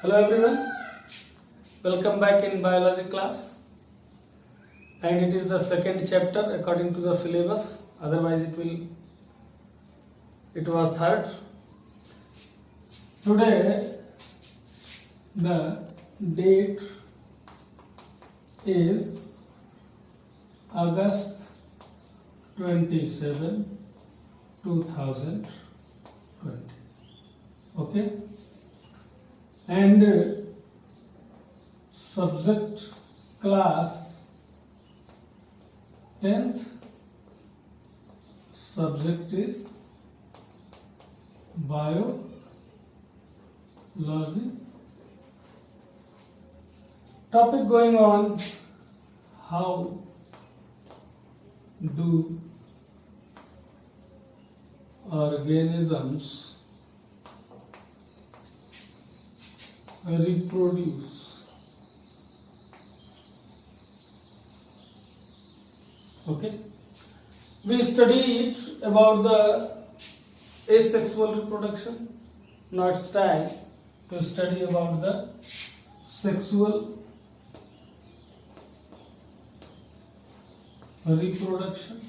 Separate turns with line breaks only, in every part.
Hello everyone, welcome back in biology class, and it is the second chapter according to the syllabus, otherwise it was third. Today the date is August 27, 2020. Okay, and subject class 10th, subject is biology. Topic going on, how do organisms reproduce? Okay, we studied about the asexual reproduction. Now it's time to study about the sexual reproduction.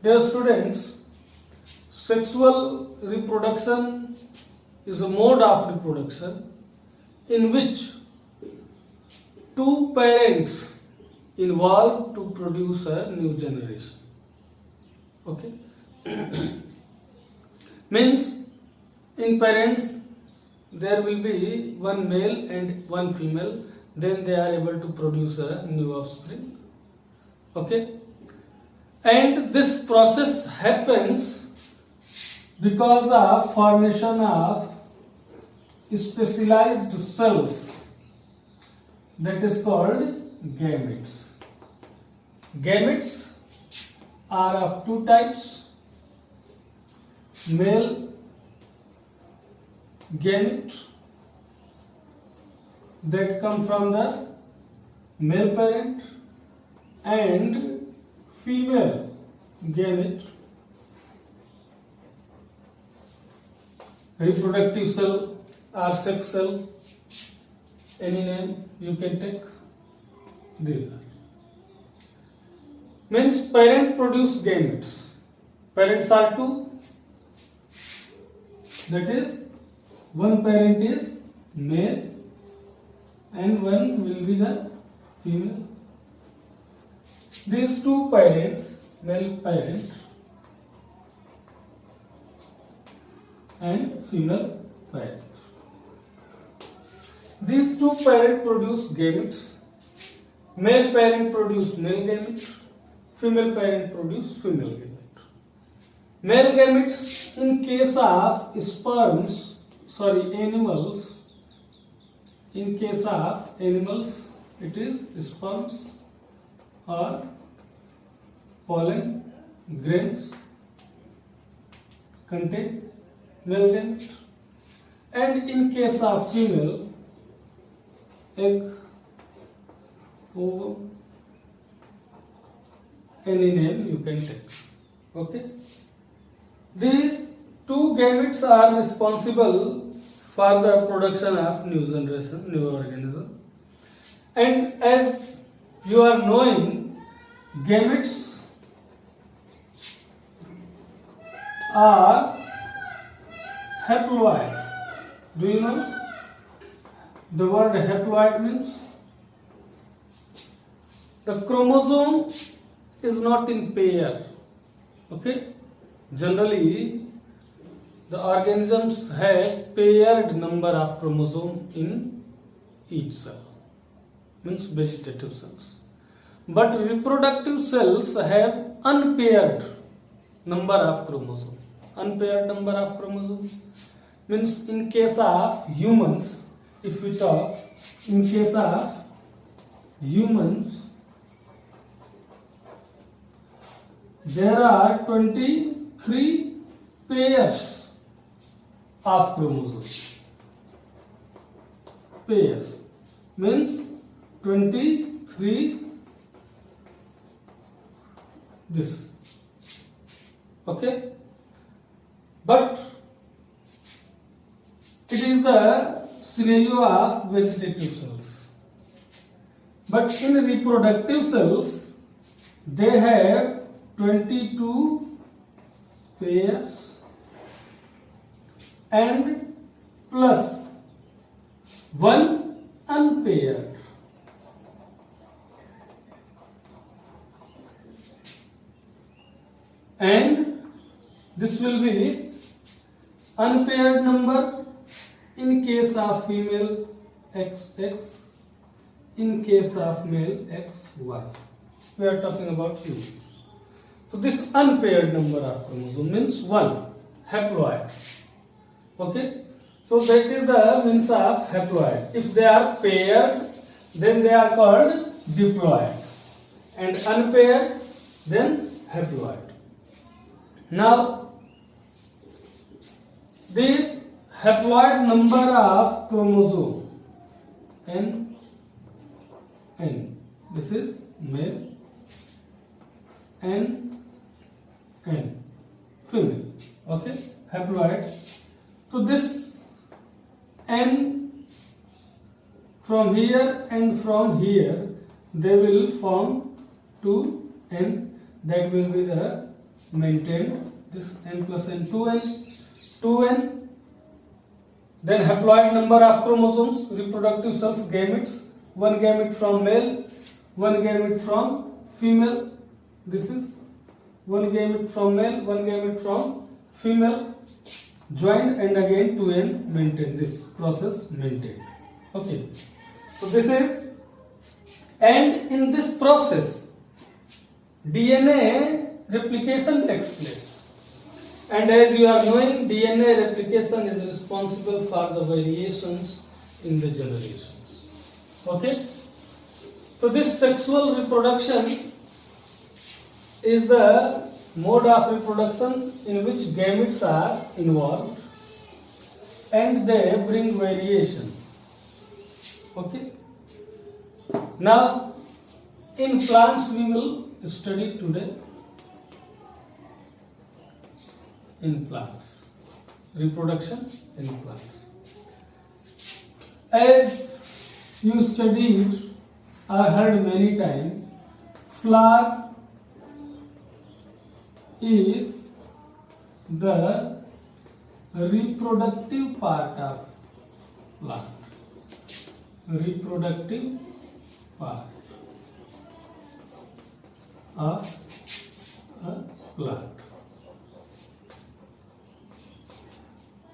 Dear students, sexual reproduction is a mode of reproduction in which two parents involved to produce a new generation. Okay? Means in parents there will be one male and one female, then they are able to produce a new offspring. Okay? And this process happens because of formation of specialized cells, that is called gametes. Gametes are of two types: male gamete that come from the male parent and female gamete, reproductive cell or sex cell, any name you can take. These are. Means parent produce gametes. Parents are two. That is, one parent is male and one will be the female. These two parents, male parent and female parent. These two parents produce gametes. Male parent produce male gametes, female parent produce female gametes. Male gametes in case of animals, in case of animals it is sperms or pollen grains contain male gamete, and in case of female, egg, ovum, any name you can take. Okay, these two gametes are responsible for the production of new generation, new organism. And as you are knowing, gametes are haploid. Do you know? The word haploid means the chromosome is not in pair. Okay? Generally, the organisms have paired number of chromosomes in each cell. Means vegetative cells. But reproductive cells have unpaired number of chromosomes. Unpaired number of chromosomes means in case of humans, if we talk, in case of humans, there are 23 pairs of chromosomes. Pairs means 23 this. Okay, but it is the scenario of vegetative cells. But in reproductive cells, they have 22 pairs and plus 1 unpaired. And this will be unpaired number in case of female XX, in case of male XY. We are talking about humans. So this unpaired number of chromosome means 1 haploid. Okay, so that is the means of haploid. If they are paired, then they are called diploid, and unpaired, then haploid. Now, this haploid number of chromosome N, this is male, N, female. Okay, haploid. So this N from here and from here, they will form 2N. That will be the maintained, this N plus N, 2N. Then haploid number of chromosomes, reproductive cells, gametes, 1 gamete from male, 1 gamete from female. This is 1 gamete from male, 1 gamete from female, joined, and again 2N maintained. This process maintained. Okay, so this is, and in this process DNA replication takes place, and as you are knowing, DNA replication is responsible for the variations in the generations. Okay, so this sexual reproduction is the mode of reproduction in which gametes are involved and they bring variation. Okay, now in plants we will study today. In plants, reproduction in plants. As you studied or heard many times, flower is the reproductive part of plant. Reproductive part of a plant.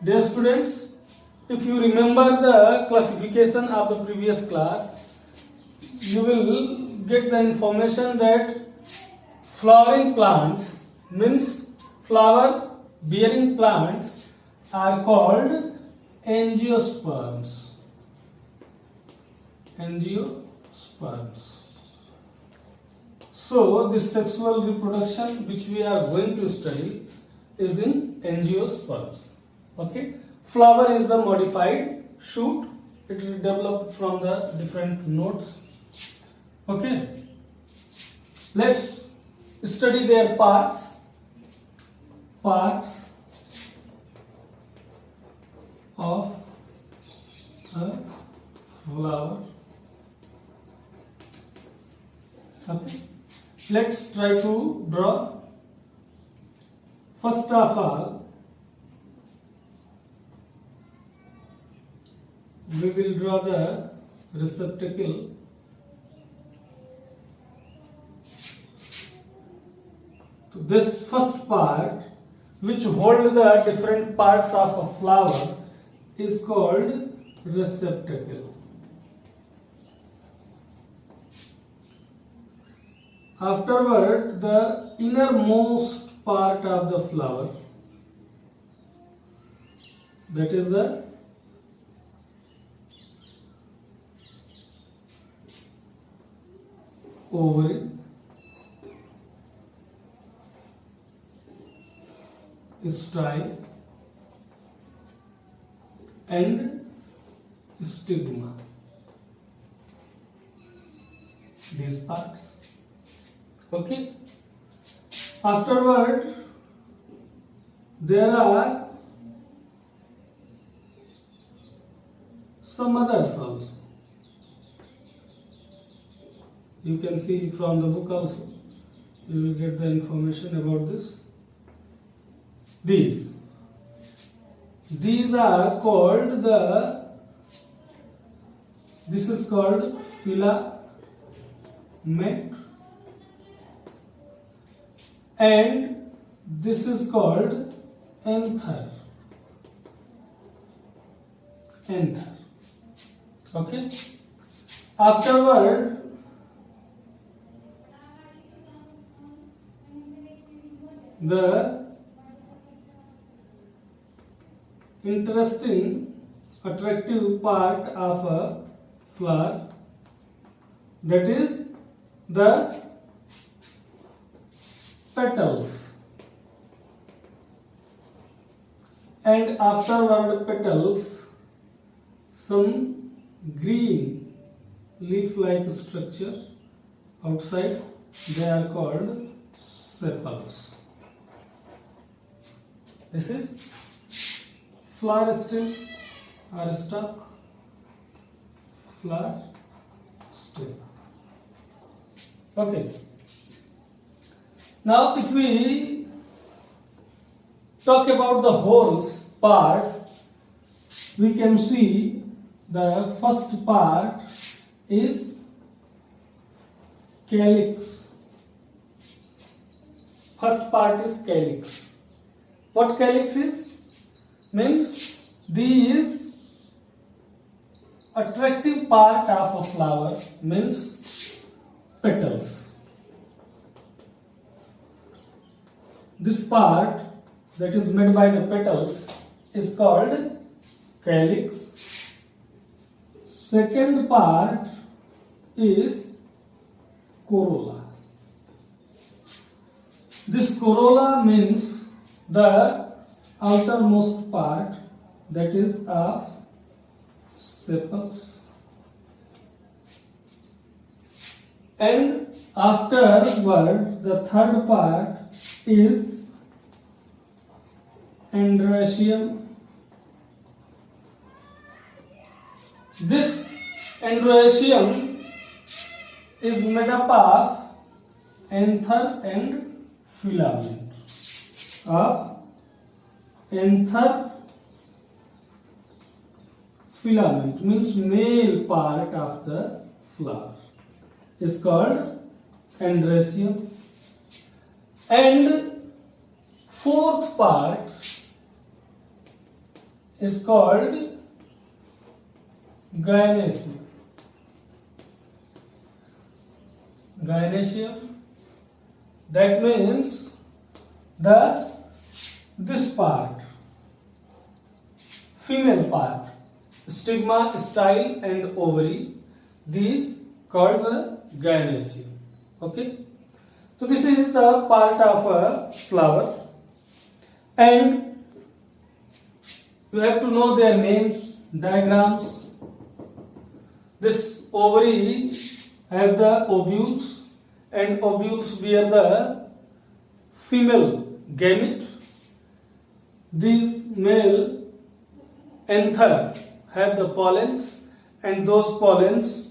Dear students, if you remember the classification of the previous class, you will get the information that flowering plants means flower bearing plants are called angiosperms. Angiosperms. So this sexual reproduction which we are going to study is in angiosperms. Okay, flower is the modified shoot. It is developed from the different nodes. Okay, let's study their parts. Parts of a flower. Okay, let's try to draw. First of all, we will draw the receptacle. So this first part, which hold the different parts of a flower, is called receptacle. Afterward, the innermost part of the flower, that is the ovary, style, and stigma. These parts. Okay. Afterward, there are some others also. You can see from the book also. You will get the information about this. These are called this is called filament, and this is called anther. Okay. Afterward, the interesting, attractive part of a flower, that is the petals, and afterward petals, some green leaf-like structure outside, they are called sepals. This is flower stem or stalk, flower stem. Okay. Now if we talk about the whole parts, we can see the first part is calyx. First part is calyx. What calyx is? Means these attractive part of a flower, means petals. This part that is made by the petals is called calyx. Second part is corolla. This corolla means the outermost part, that is of sepals, and afterward the third part is androecium. This androecium is made up of anther and filament. Anther filament means male part of the flower is called androecium, and fourth part is called gynoecium. Gynoecium, that means this part, female part, stigma, style and ovary, these called the gynoecium. Okay, so this is the part of a flower, and you have to know their names, diagrams. This ovary have the ovules, and ovules bear the female gamete. These male anther have the pollens, and those pollens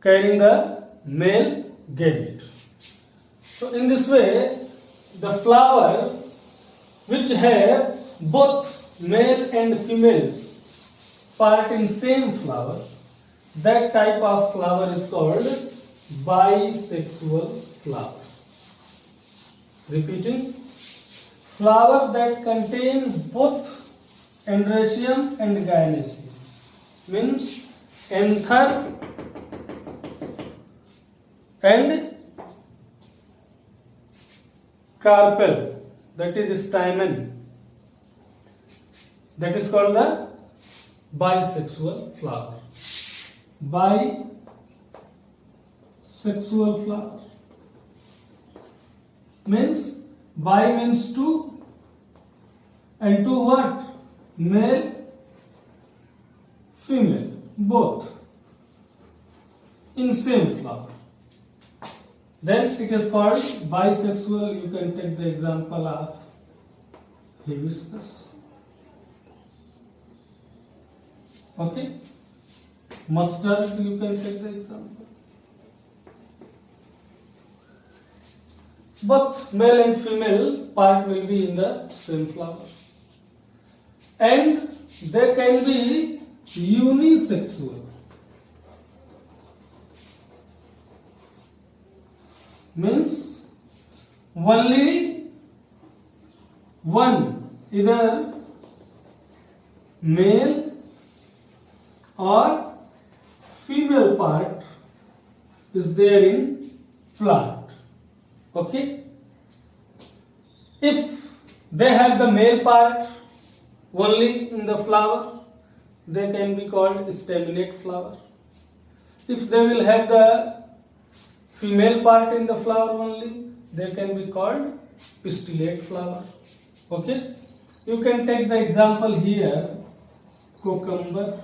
carrying the male gamete. So in this way, the flower which have both male and female part in same flower, that type of flower is called bisexual flower. Repeating, flower that contain both androecium and gynoecium, means anther and carpel, that is stamen, that is called the bisexual flower. Bisexual flower means bi means two, and two what? Male, female, both in same flower. then it is called bisexual. You can take the example of hibiscus. Okay, mustard, you can take the example. Both male and female part will be in the same flower, and they can be unisexual. Means only one, either male or female part is there in plant. Okay, if they have the male part only in the flower, they can be called staminate flower. If they will have the female part in the flower only, they can be called pistillate flower. Okay, you can take the example here: cucumber,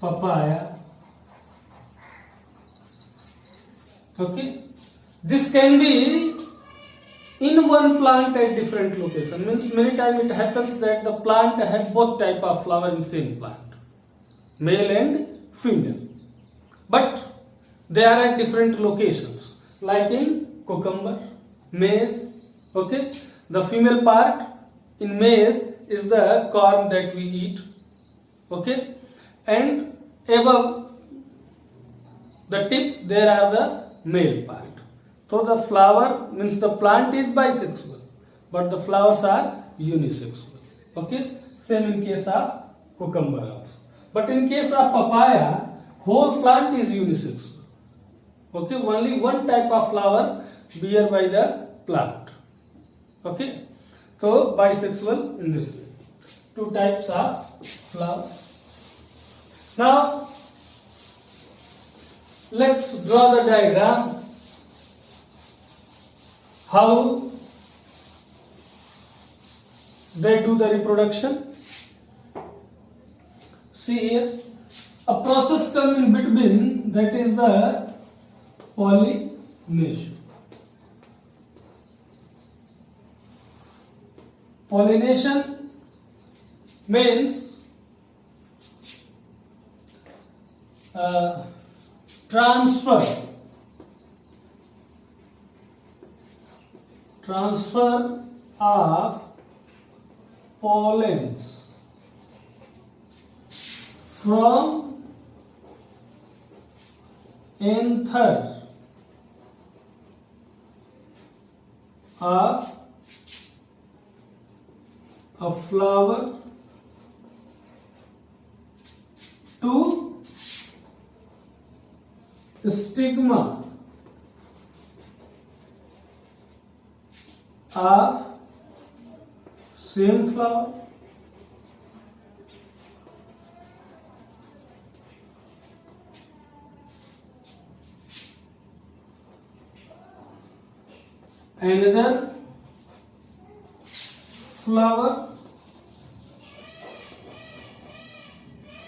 papaya. Okay, this can be in one plant at different location. Means many times it happens that the plant has both type of flower in same plant, male and female, but they are at different locations. Like in cucumber, maize. Okay, the female part in maize is the corn that we eat. Okay, and above the tip there are the male part. So the flower means the plant is bisexual, but the flowers are unisexual. Okay, same in case of cucumber also. But in case of papaya, whole plant is unisexual. Okay, only one type of flower bear by the plant. Okay, so bisexual in this way. Two types of flowers. Now let's draw the diagram how they do the reproduction. See here, a process comes in between, that is the pollination. Pollination means transfer of pollens from anther of a flower to stigma of same flower. Another flower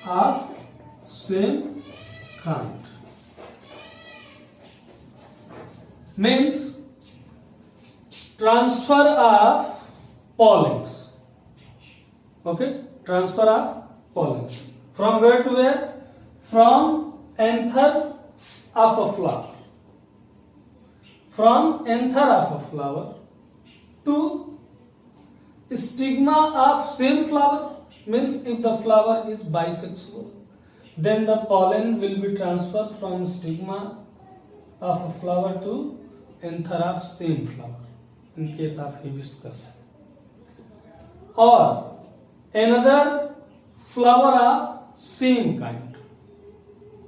of same kind. Means transfer of pollens. Okay, transfer of pollens. From where to where? From anther of a flower. From anther of a flower to stigma of same flower. Means if the flower is bisexual, then the pollen will be transferred from stigma of a flower to anther of same flower, in case of hibiscus. Or another flower of same kind.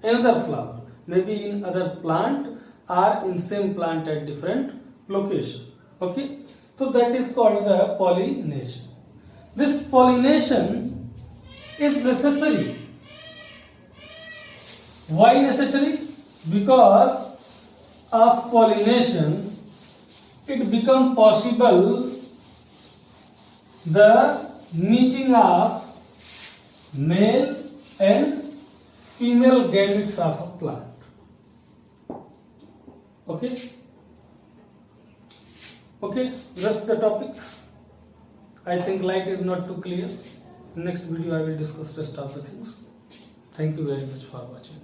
Another flower, maybe in other plant or in same plant at different location. Okay, so that is called the pollination. This pollination is necessary. Why necessary? Because of pollination, it becomes possible the meeting of male and female gametes of a plant. Okay. Okay, that's the topic. I think light is not too clear. Next video I will discuss rest of the things. Thank you very much for watching.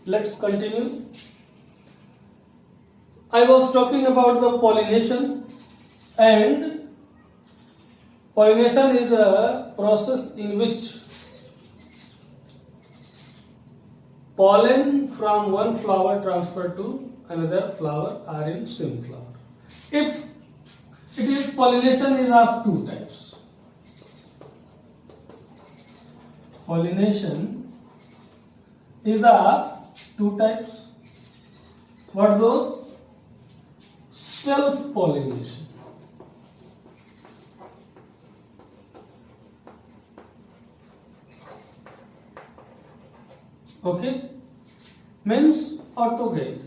Let's continue. I was talking about the pollination, and pollination is a process in which pollen from one flower transferred to another flower or in same flower. If it is pollination is of two types. Pollination is of two types. What are those? Self-pollination. Okay, means autogamy.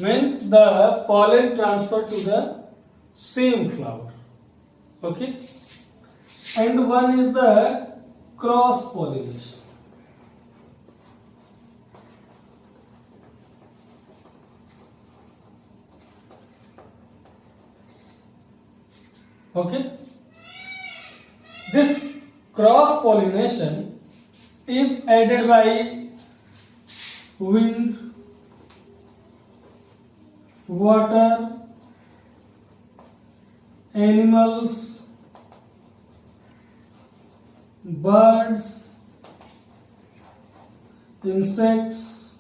Means the pollen transfer to the same flower. Okay, and one is the cross pollination. Okay, this cross pollination is aided by wind, water, animals, birds, insects,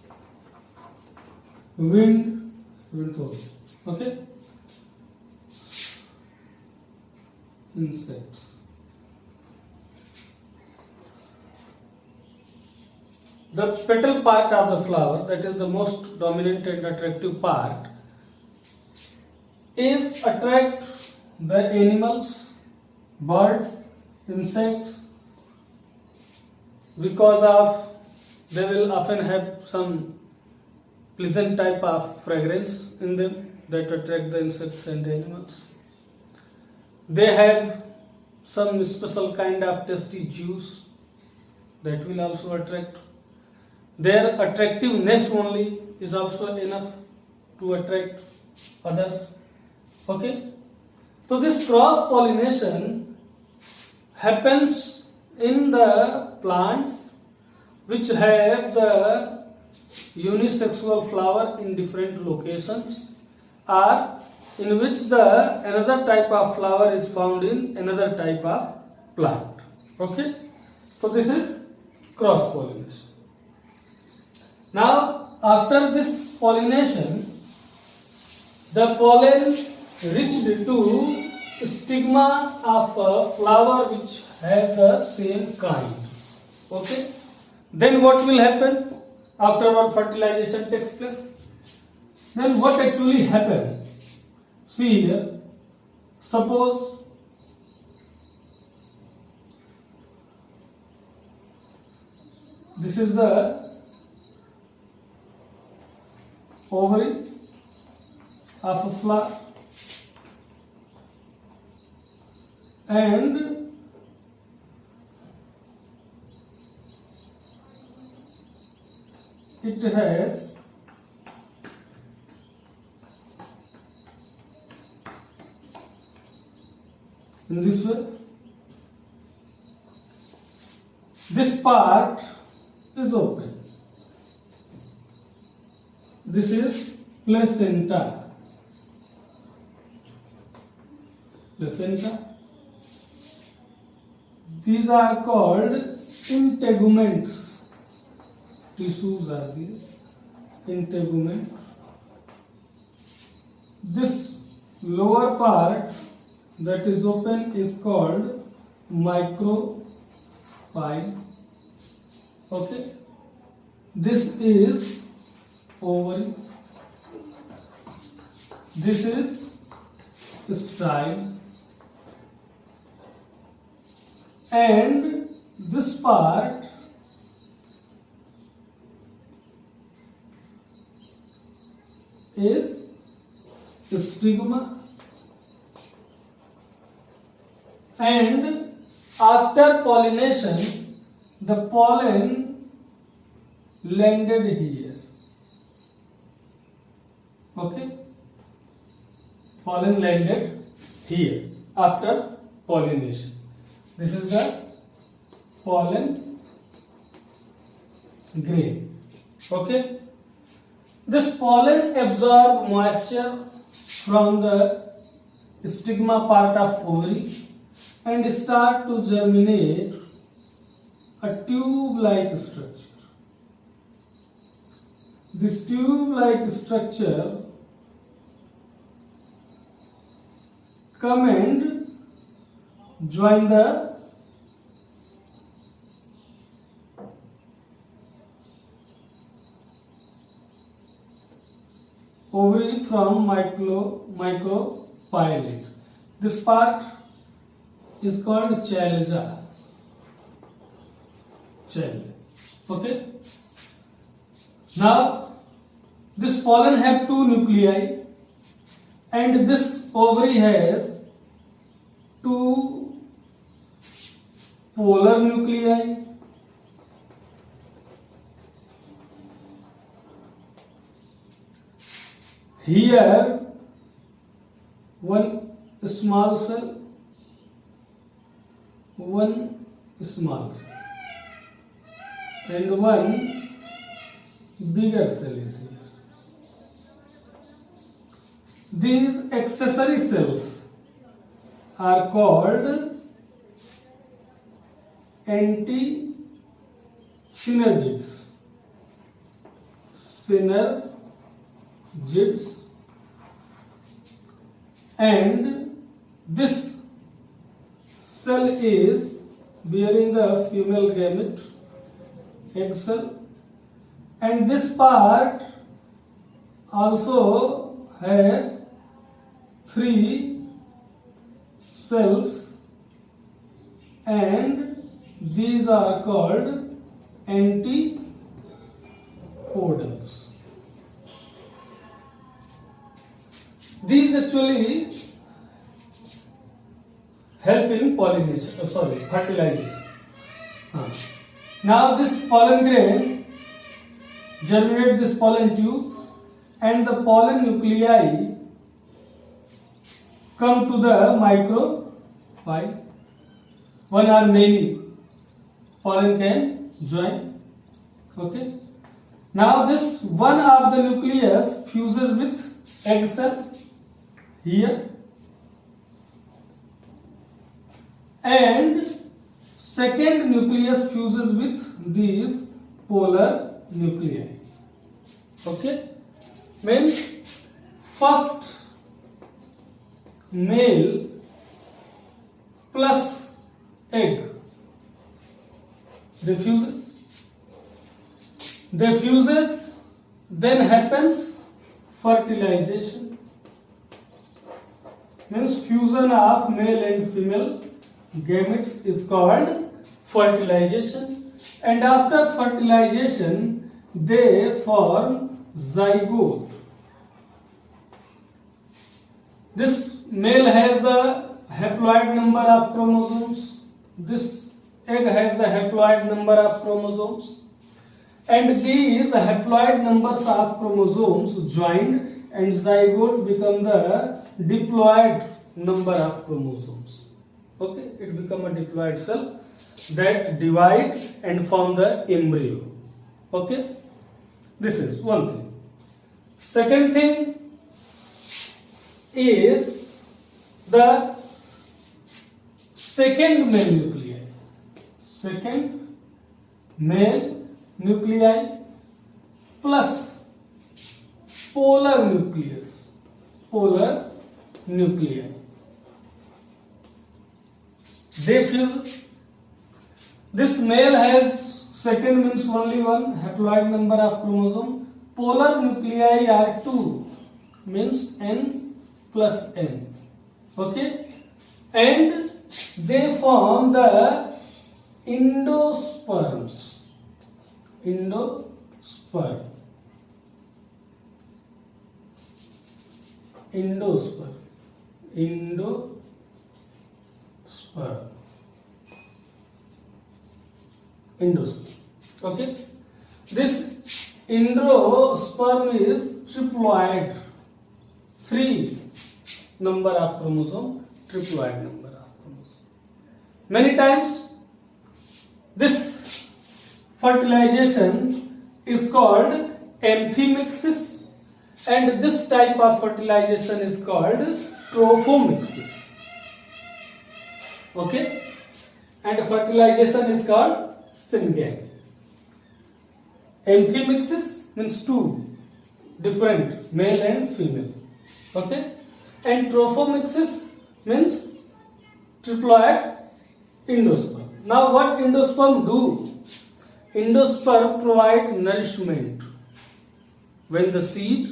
wind also. Okay, insects. The petal part of the flower, that is the most dominant and attractive part, is attract the animals, birds, insects, because of they will often have some pleasant type of fragrance in them that attract the insects and animals. They have some special kind of tasty juice that will also attract. Their attractive nest only is also enough to attract others. Okay, so this cross pollination happens in the plants which have the unisexual flower in different locations, or in which the another type of flower is found in another type of plant. Okay, so this is cross pollination. Now after this pollination, the pollen reached to stigma of a flower which has the same kind. Okay, then what will happen after our fertilization takes place? Then what actually happens? See here, suppose this is the ovary of a flower, and it has in this way. This part is open. This is placenta. Placenta. These are called integuments. Tissues are these. Integument. This lower part that is open is called micropyle. Okay, this is ovary, this is style, and this part is stigma, and after pollination the pollen landed here. Okay, pollen landed here after pollination. This is the pollen grain. Okay, this pollen absorb moisture from the stigma part of ovary and start to germinate a tube-like structure. This tube-like structure come and join the ovary from micropylate. This part is called chalaza. Okay. Now this pollen have two nuclei, and this ovary has two polar nuclei. Here one small cell, one small cell, and one bigger cell is here. These accessory cells are called anti-synergids. And this cell is bearing the female gamete, egg cell, and this part also has 3 cells, and these are called antipodals. These actually help in pollination, fertilization. Now this pollen grain germinate this pollen tube, and the pollen nuclei come to the micropyle. One or many pollen can join. Okay. Now this one of the nucleus fuses with egg cell here, and second nucleus fuses with these polar nuclei. Okay, means first male plus egg diffuses, then happens fertilization, means fusion of male and female gametes is called fertilization, and after fertilization they form zygote. This male has the haploid number of chromosomes, this egg has the haploid number of chromosomes, and these haploid numbers of chromosomes joined, and zygote become the diploid number of chromosomes. Okay, it become a diploid cell that divide and form the embryo. Okay, this is one thing. Second thing is the second male nuclei plus polar nuclei. They fuse. This male has second means only one haploid number of chromosome. Polar nuclei are 2 means n plus n. Okay, and they form the endosperms. endosperm. Okay, this endosperm is triploid, 3 number of chromosome, triploid number of chromosome. Many times this fertilization is called amphimixis, and this type of fertilization is called trophomixis. Okay, and fertilization is called syngamy. Amphimixis means 2 different, male and female. Okay, and trophomixis means triploid endosperm. Now what endosperm do? Endosperm provide nourishment when the seed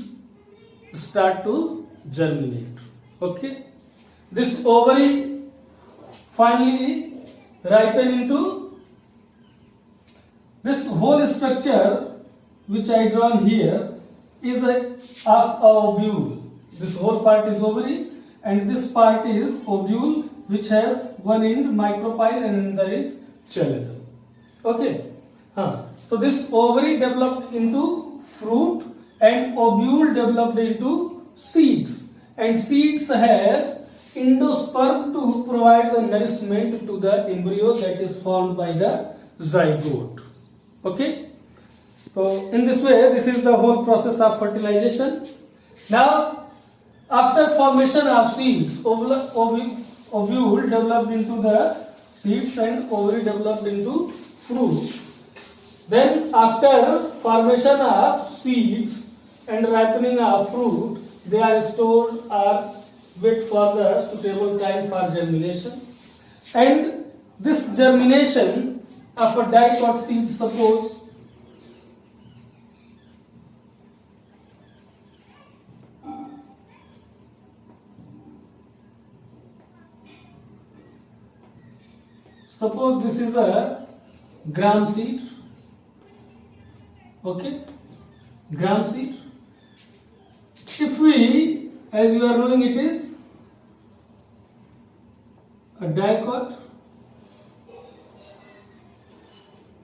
start to germinate. Okay, this ovary finally ripen into this whole structure which I drawn here is of ovule. This whole part is ovary and this part is ovule, which has one end micropyle and another is chalaza. Okay, so this ovary developed into fruit and ovule developed into seeds, and seeds have endosperm to provide the nourishment to the embryo that is formed by the zygote. Okay, so in this way, this is the whole process of fertilization. Now, after formation of seeds, ovule developed into the seeds and ovary developed into fruit. Then after formation of seeds and ripening of fruit, they are stored or wait for the suitable time for germination. And this germination of a dicot seed, suppose this is a gram seed. Okay, gram seed. If we, as you are knowing, it is a dicot.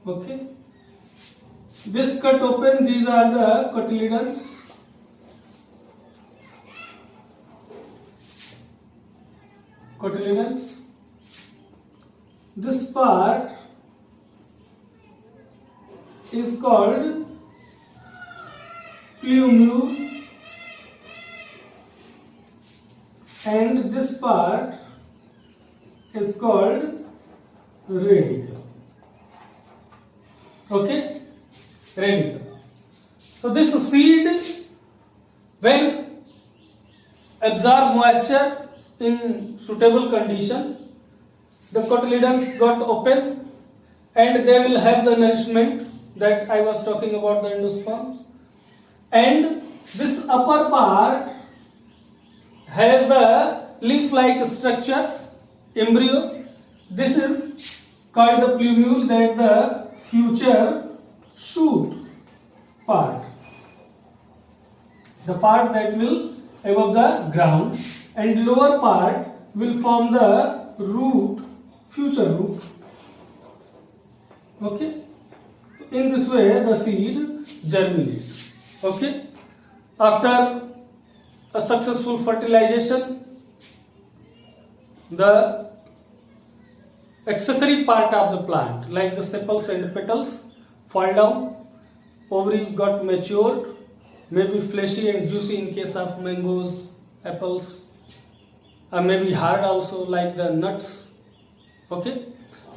Okay, this cut open, these are the cotyledons. This part is called plumule and this part is called radicle. Okay, radicle. So this seed, when absorb moisture in suitable condition, the cotyledons got open and they will have the nourishment that I was talking about, the endosperms. And this upper part has the leaf-like structures, embryo. This is called the plumule, that the future shoot part, the part that will above the ground, and lower part will form the root, future root. Okay, in this way the seed germinates. Okay, after a successful fertilization, the accessory part of the plant like the sepals and petals fall down, ovary got matured, maybe fleshy and juicy in case of mangoes, apples, or maybe hard also like the nuts. Okay,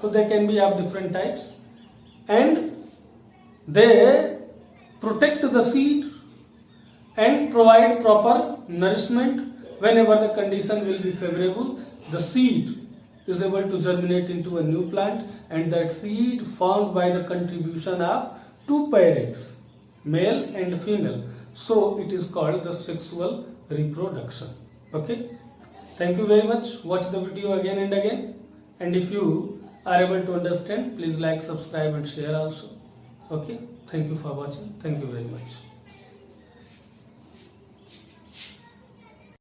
so they can be of different types, and they protect the seed and provide proper nourishment. Whenever the condition will be favorable, the seed is able to germinate into a new plant, and that seed formed by the contribution of 2 parents, male and female. So it is called the sexual reproduction. Okay, thank you very much. Watch the video again and again, and if you are able to understand, please like, subscribe and share also. Okay, thank you for watching. Thank you very much.